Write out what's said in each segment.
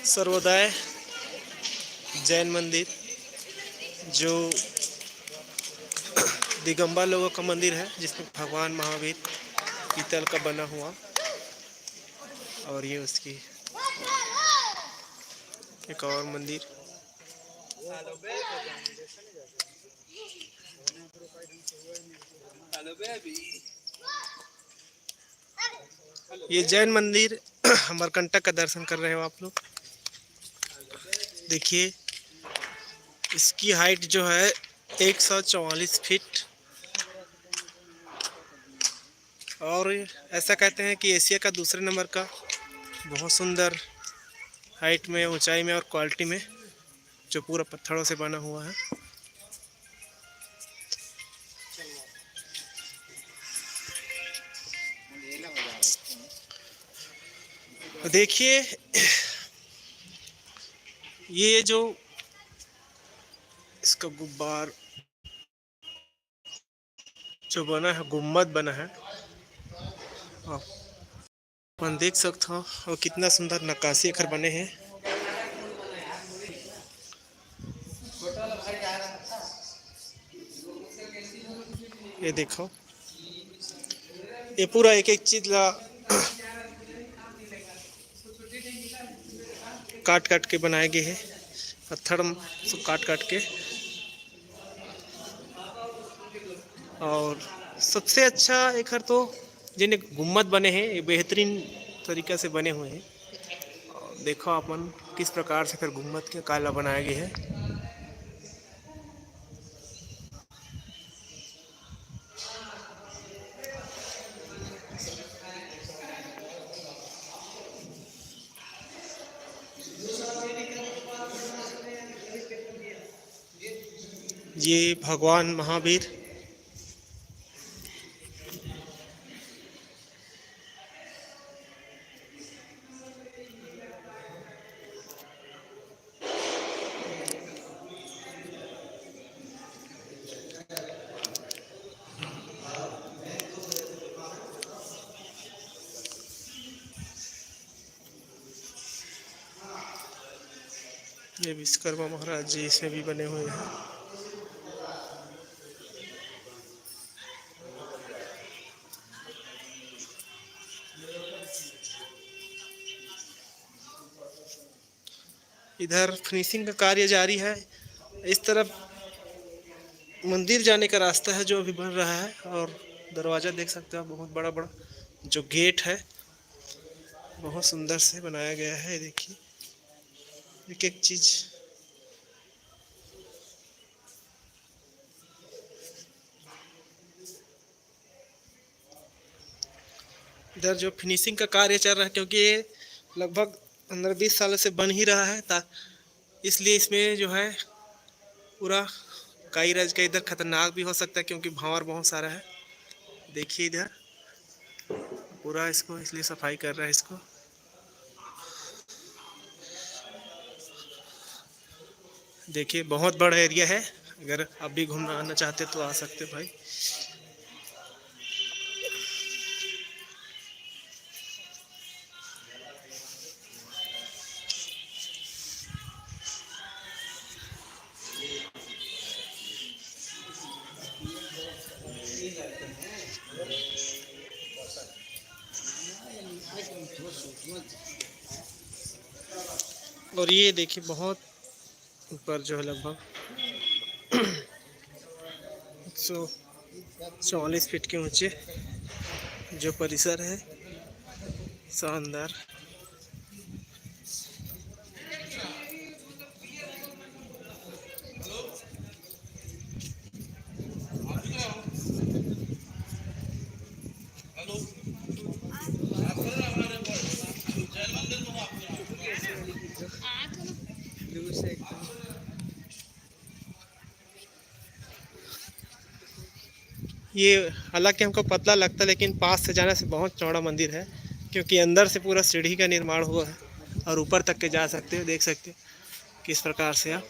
सर्वोदय जैन मंदिर जो दिगंबर लोगों का मंदिर है, जिसमें भगवान महावीर पीतल का बना हुआ, और ये उसकी एक और मंदिर। ये जैन मंदिर अमरकंटक का दर्शन कर रहे हो आप लोग। देखिए इसकी हाइट जो है 144 फीट, और ऐसा कहते हैं कि एशिया का दूसरे नंबर का बहुत सुंदर हाइट में, ऊंचाई में और क्वालिटी में, जो पूरा पत्थरों से बना हुआ है। देखिए ये जो इसका गुब्बार जो बना है, गुम्बद बना है, अपन देख सकते हो, और कितना सुंदर नक्काशी अखर बने हैं। ये देखो, ये पूरा एक एक चीज ला काट काट के बनाए गए हैं, पत्थर सब काट काट के। और सबसे अच्छा एक हर तो जिन्हें गुम्बद बने हैं, ये बेहतरीन तरीका से बने हुए हैं। और देखो अपन किस प्रकार से फिर गुम्बद के काला बनाया गया है। ये भगवान महावीर ये विश्वकर्मा महाराज जी इसमें भी बने हुए हैं। इधर फिनिशिंग का कार्य जारी है। इस तरफ मंदिर जाने का रास्ता है जो अभी बन रहा है, और दरवाज़ा देख सकते हो, बहुत बड़ा बड़ा जो गेट है, बहुत सुंदर से बनाया गया है। देखिए एक एक चीज। इधर जो फिनिशिंग का कार्य चल रहा है, क्योंकि ये लगभग 15-20 साल से बन ही रहा है, इसलिए इसमें जो है पूरा काई रज का इधर खतरनाक भी हो सकता है, क्योंकि भांवर बहुत सारा है। देखिए इधर पूरा इसको इसलिए सफाई कर रहा है इसको। देखिए बहुत बड़ा एरिया है, अगर आप भी घूमना आना चाहते तो आ सकते भाई। और ये देखिए बहुत ऊपर जो है लगभग 144 फीट के ऊंचे जो परिसर है, शानदार। ये हालांकि हमको पतला लगता है, लेकिन पास से जाने से बहुत चौड़ा मंदिर है, क्योंकि अंदर से पूरा सीढ़ी का निर्माण हुआ है, और ऊपर तक के जा सकते हो। देख सकते हो किस प्रकार से आप,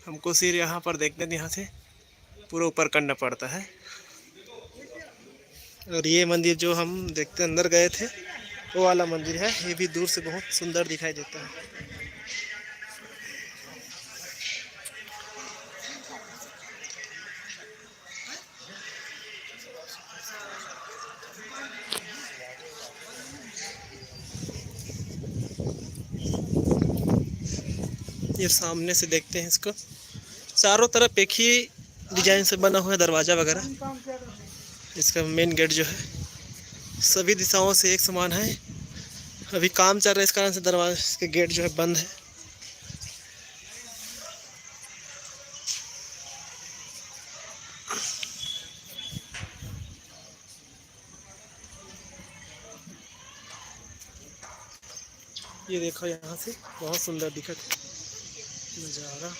हमको सिर्फ यहाँ पर देखते थे, यहाँ से पूरा ऊपर करना पड़ता है। और ये मंदिर जो हम देखते अंदर गए थे, वो वाला मंदिर है, ये भी दूर से बहुत सुंदर दिखाई देता है। ये सामने से देखते हैं इसको, चारों तरफ एक ही डिजाइन से बना हुआ है दरवाजा वगैरह। इसका मेन गेट जो है सभी दिशाओं से एक समान है। अभी काम चल रहा है, इस कारण से दरवाजे के गेट जो है बंद है। ये देखो यहाँ से बहुत सुंदर दिखत है नज़ारा।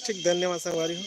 ठीक, धन्यवाद संगवारी हो।